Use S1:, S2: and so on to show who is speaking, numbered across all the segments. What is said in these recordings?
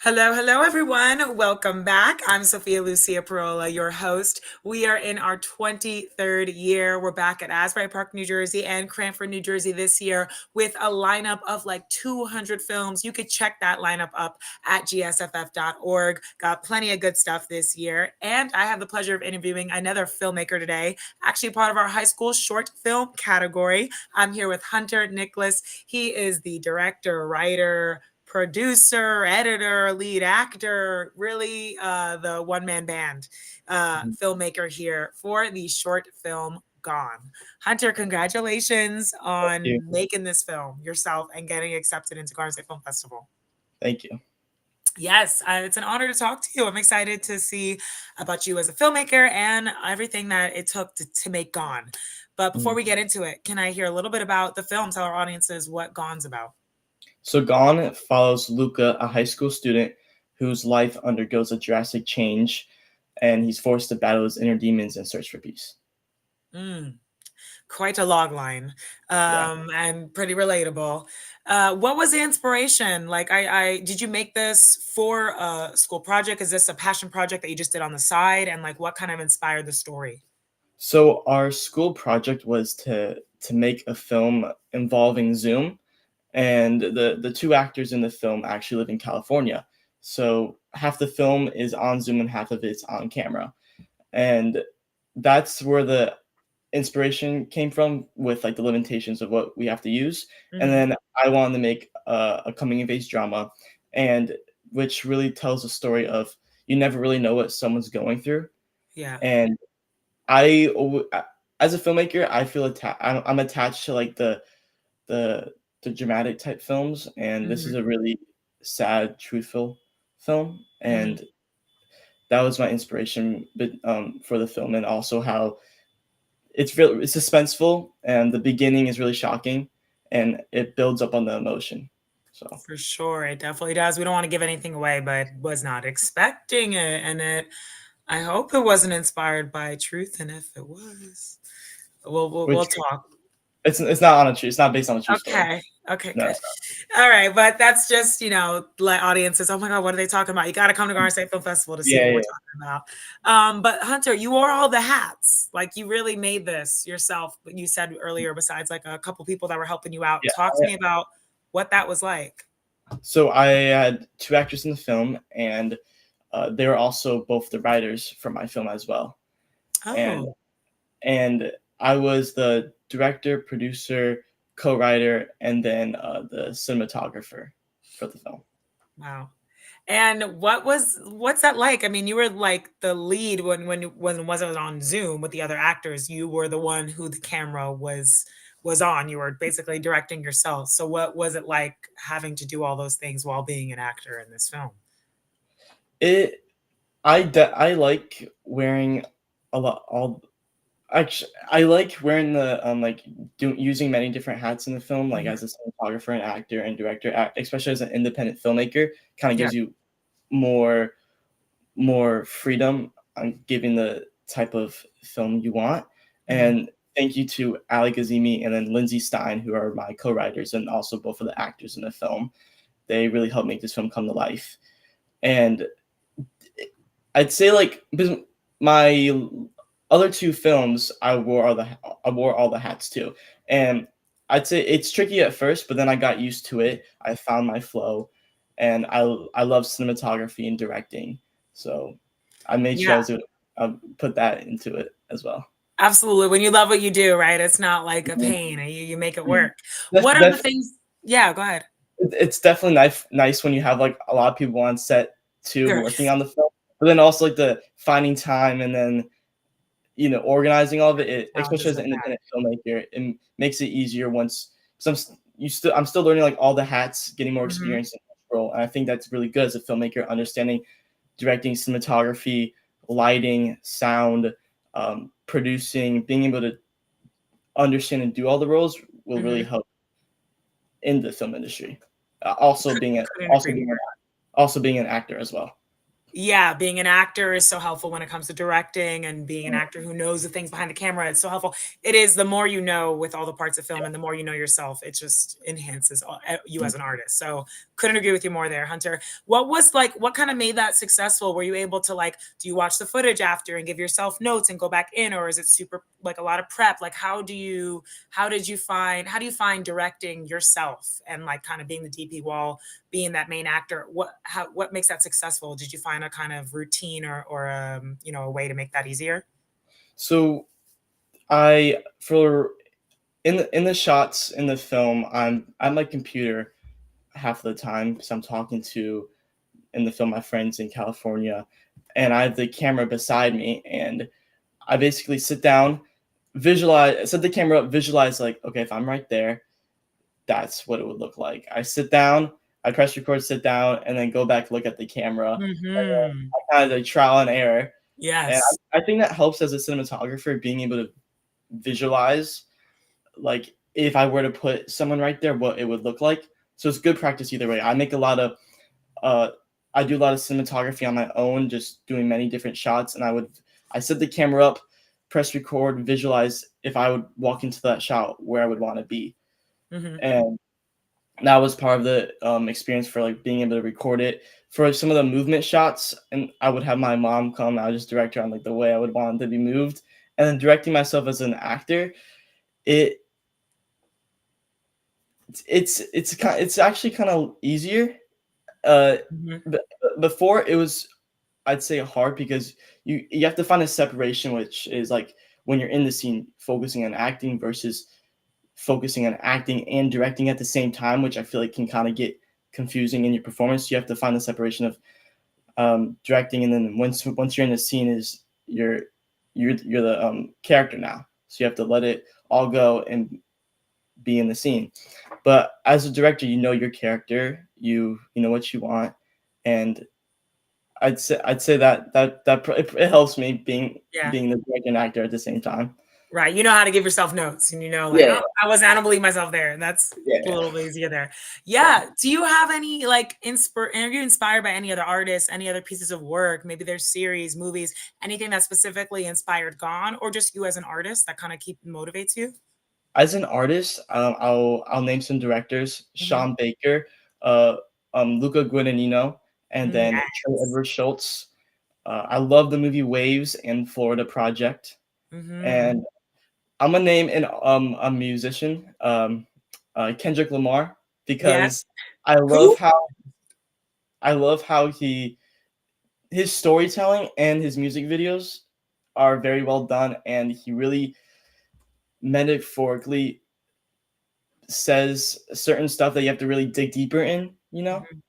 S1: Hello, hello, everyone. Welcome back. I'm Sophia Lucia Parola, your host. We are in our 23rd year. We're back at Asbury Park, New Jersey, and Cranford, New Jersey this year with a lineup of like 200 films. You could check that lineup up at gsff.org. Got plenty of good stuff this year. And I have the pleasure of interviewing another filmmaker today, actually part of our high school short film category. I'm here with Hunter Nicholas. He is the director, writer, producer, editor, lead actor, really the one-man band
S2: Mhm.
S1: filmmaker here for the short film Gone. Hunter, congratulations
S2: Thank you.
S1: on making this film yourself and getting accepted into Garden State Film Festival.
S2: Thank you.
S1: Yes, it's an honor to talk to you. I'm excited to see about you as a filmmaker and everything that it took to make Gone. But before
S2: Mhm.
S1: we get into it, can I hear a little bit about the film? Tell our audiences what Gone's about.
S2: So Gone follows Luca, a high school student whose life undergoes a drastic change, and he's forced to battle his inner demons and search for peace.
S1: Mm. Quite a log line,
S2: Yeah.
S1: and pretty relatable. What was the inspiration? Like, I did you make this for a school project? Is this a passion project that you just did on the side? And like, what kind of inspired the story?
S2: So our school project was to make a film involving Zoom, and the two actors in the film actually live in California. So half the film is on Zoom and half of it's on camera, and that's where the inspiration came from with like the limitations of what we have to use. And
S1: Mhm.
S2: then I wanted to make a coming of age drama, and which really tells a story of you never really know what someone's going through.
S1: Yeah.
S2: And as a filmmaker, I feel I'm attached to like the the dramatic type films, and this is
S1: Mhm.
S2: a really sad, truthful film,
S1: Mhm.
S2: and that was my inspiration, but for the film, and also how it's suspenseful, and the beginning is really shocking, and it builds up on the emotion. So
S1: For sure, it definitely does. We don't want to give anything away, but was not expecting it, and I hope it wasn't inspired by truth, and if it was, we'll
S2: which
S1: talk.
S2: it's not on a true it's not based on a true story.
S1: Okay. Okay,
S2: No.
S1: good. All right, but that's just, let audiences, "Oh my god, what are they talking about?" You gotta come to Garden State Film Festival to see
S2: Yeah,
S1: what
S2: yeah.
S1: we're talking about. But Hunter, you wore all the hats. Like, you really made this yourself, but you said earlier besides, like, a couple people that were helping you out.
S2: Yeah.
S1: Talk to me about what that was like.
S2: So I had two actors in the film, and they were also both the writers for my film as well. And
S1: Oh,
S2: and I was the director, producer, co-writer, and then the cinematographer for the film.
S1: wow. And what's that like? I mean, you were, like, the lead when it wasn't on Zoom with the other actors, you were the one who the camera was on. You were basically directing yourself. So what was it like having to do all those things while being an actor in this film?
S2: It I like wearing a lot all Actually, I like wearing the using many different hats in the film, like
S1: Mhm.
S2: as a cinematographer and actor and director, especially as an independent filmmaker, kind of
S1: Yeah.
S2: gives you more more freedom on giving the type of film you want.
S1: Mhm.
S2: And thank you to Ali Gazimi and then Lindsay Stein, who are my co-writers and also both of the actors in the film. They really helped make this film come to life. And I'd say like because my other two films, I wore all the hats too, and I'd say it's tricky at first, but then I got used to it. I found my flow, and I love cinematography and directing, so I made sure
S1: Yeah,
S2: I was gonna put that into it as well.
S1: absolutely. When you love what you do, right? It's not like a
S2: Mhm,
S1: pain and you make it
S2: mhm.
S1: work. What are the
S2: Def
S1: things? Yeah, go ahead.
S2: It's definitely nice when you have, like, a lot of people on set too
S1: Sure.
S2: working on the film, but then also, like, the finding time and then organizing all of it, especially
S1: Challenges
S2: as an
S1: with that.
S2: independent filmmaker, it makes it easier once. Because I'm still learning like all the hats, getting more
S1: Mhm.
S2: experience in each role, and I think that's really good as a filmmaker, understanding directing, cinematography, lighting, sound, producing, being able to understand and do all the roles will really
S1: Mhm.
S2: help in the film industry. Also
S1: Could
S2: being a
S1: couldn't agree more.
S2: also being an actor as well.
S1: Yeah, being an actor is so helpful when it comes to directing, and being an actor who knows the things behind the camera, it's so helpful. It is, the more you know with all the parts of film and the more you know yourself, it just enhances you as an artist. So couldn't agree with you more there, Hunter. What kind of made that successful? Were you able to, like, do you watch the footage after and give yourself notes and go back in, or is it super, like, a lot of prep? Like, how do you find directing yourself and, like, kind of being the DP while being that main actor? What makes that successful? Did you find a kind of routine, or a way to make that easier?
S2: So I for in the shots in the film, I'm at my computer half of the time because I'm talking to in the film my friends in California, and I have the camera beside me, and I basically sit down, visualize, set the camera up, visualize like, okay, if I'm right there, that's what it would look like. I sit down, I press record, sit down, and then go back, look at the camera, and then
S1: Hmm.
S2: I kind of like trial and error. And
S1: Yes.
S2: I think that helps as a cinematographer, being able to visualize, like if I were to put someone right there, what it would look like. So it's good practice either way. Uh, I do a lot of cinematography on my own, just doing many different shots, and I set the camera up, press record, visualize if I would walk into that shot where I would want to be,
S1: Hmm.
S2: and that was part of the experience for like being able to record it for some of the movement shots. And I would have my mom come. I would just direct her on like the way I would want it to be moved, and then directing myself as an actor. It it's actually kind of easier. Uh,
S1: Hmm.
S2: but before it was, I'd say, hard because you have to find a separation, which is like when you're in the scene, focusing on acting versus focusing on acting and directing at the same time, which I feel like can kind of get confusing in your performance. You have to find the separation of directing, and then once you're in the scene, is you're the character now. So you have to let it all go and be in the scene. But as a director, you know your character, you know what you want, and I'd say it helps me
S1: Yeah.
S2: being the director and actor at the same time.
S1: Right. You know how to give yourself notes, and like,
S2: Yeah,
S1: oh, I don't believe myself there. That's a
S2: yeah.
S1: little bit easier there. Yeah. Do you have any, like, are you inspired by any other artists, any other pieces of work? Maybe there's series, movies, anything that specifically inspired Gone, or just you as an artist that kind of motivates you?
S2: As an artist, I'll name some directors:
S1: Hmm.
S2: Sean Baker, Luca Guadagnino, and then Trey
S1: Yes.
S2: Edward Schultz. I love the movie Waves and Florida Project,
S1: Hmm.
S2: and I'm gonna name a musician, Kendrick Lamar, because
S1: Yes.
S2: I love
S1: Who?
S2: how I love how his storytelling and his music videos are very well done, and he really metaphorically says certain stuff that you have to really dig deeper in, you know?
S1: Mhm.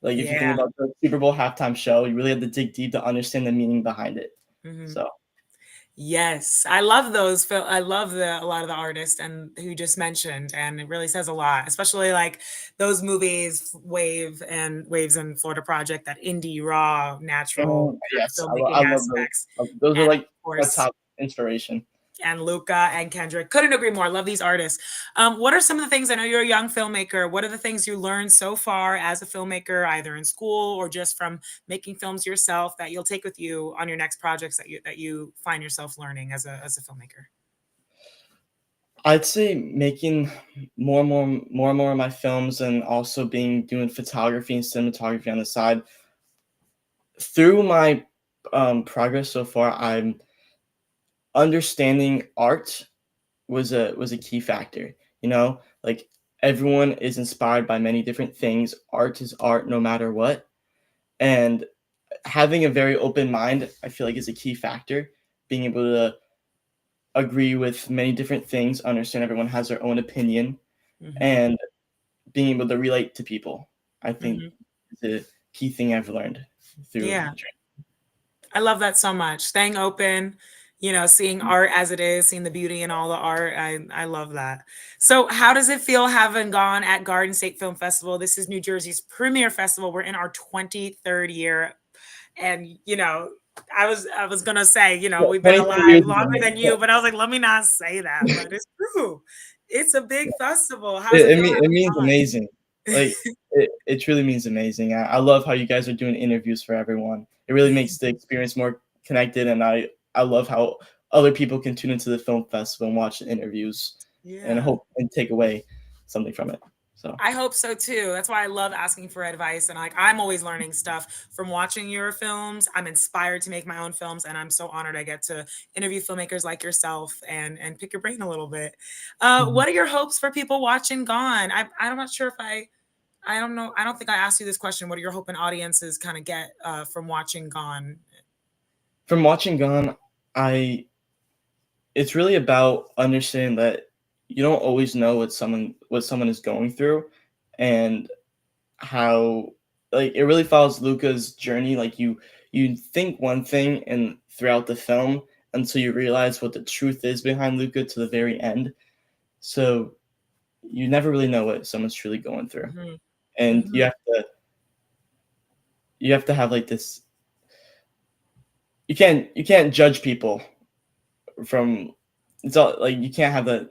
S2: Like if you think
S1: Yeah.
S2: about the Super Bowl halftime show, you really have to dig deep to understand the meaning behind it.
S1: Hmm.
S2: So
S1: Yes, I love those. I love a lot of the artists and who you just mentioned, and it really says a lot, especially like those movies, Waves and Florida Project, that indie, raw, natural kind of
S2: yes,
S1: filmmaking
S2: I love those.
S1: aspects,
S2: Those are
S1: and of
S2: like my
S1: course,
S2: top inspiration.
S1: and Luca and Kendrick. Couldn't agree more. Love these artists. What are some of the things? I know you're a young filmmaker. What are the things you learned so far as a filmmaker, either in school or just from making films yourself, that you'll take with you on your next projects, that you find yourself learning as a filmmaker?
S2: I'd say making more of my films, and also being doing photography and cinematography on the side. Through my progress so far, I'm understanding art was a key factor. You know, like everyone is inspired by many different things. Art is art, no matter what. And having a very open mind, I feel like, is a key factor. Being able to agree with many different things, understand everyone has their own opinion,
S1: Hmm.
S2: and being able to relate to people, I think,
S1: Hmm.
S2: is a key thing I've learned through
S1: Yeah, I love that so much. Staying open, seeing art as it is, seeing the beauty in all the art. I love that. So, how does it feel having gone at Garden State Film Festival? This is New Jersey's premier festival. We're in our 23rd year, and I was gonna say, we've been
S2: 23
S1: alive
S2: years is
S1: longer than
S2: amazing.
S1: you, but I was like, let me not say that, but it's true. It's a big festival. How does it feel
S2: It means
S1: having
S2: amazing.
S1: gone?
S2: Like it truly means amazing. I love how you guys are doing interviews for everyone. It really makes the experience more connected, and I love how other people can tune into the film festival and watch the interviews and
S1: Yeah.
S2: hope and take away something from it. So
S1: I hope so too. That's why I love asking for advice. And like, I'm always learning stuff from watching your films. I'm inspired to make my own films, and I'm so honored I get to interview filmmakers like yourself and pick your brain a little bit.
S2: mhm.
S1: What are your hopes for people watching Gone? I'm not sure if I don't know. I don't think I asked you this question. What are your hoping audiences kind of get from watching Gone?
S2: From watching Gone, I it's really about understanding that you don't always know what someone is going through, and how like it really follows Luca's journey. Like you think one thing and throughout the film until you realize what the truth is behind Luca to the very end. So you never really know what someone's truly going through.
S1: Hmm.
S2: And
S1: Hmm.
S2: you have to have like this you can't judge people from it's all like you can't have the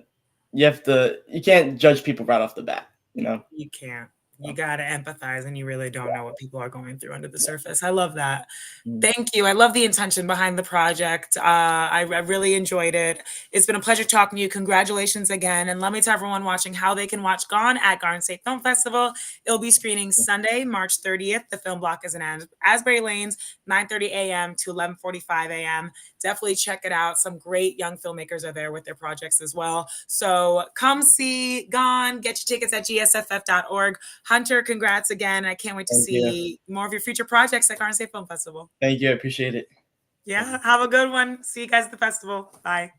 S2: you can't judge people right off the bat, you know?
S1: You can't. You
S2: So,
S1: got to empathize, and you really don't
S2: yeah,
S1: know what people are going through under the surface. I love that.
S2: mhm,
S1: Thank you. I love the intention behind the project. I really enjoyed it. It's been a pleasure talking to you. Congratulations again. And let me tell everyone watching how they can watch Gone at Garden State Film Festival. It'll be screening Sunday, March 30th. The film block is in Asbury Lanes, 9:30 a.m. to 11:45 a.m. Definitely check it out. Some great young filmmakers are there with their projects as well. So come see Gone. Get your tickets at gsff.org. Hunter, congrats again. I can't wait to
S2: thank you.
S1: see more of your future projects at Garden State Film Festival.
S2: Thank you, I appreciate it.
S1: Yeah, have a good one. See you guys at the festival. Bye.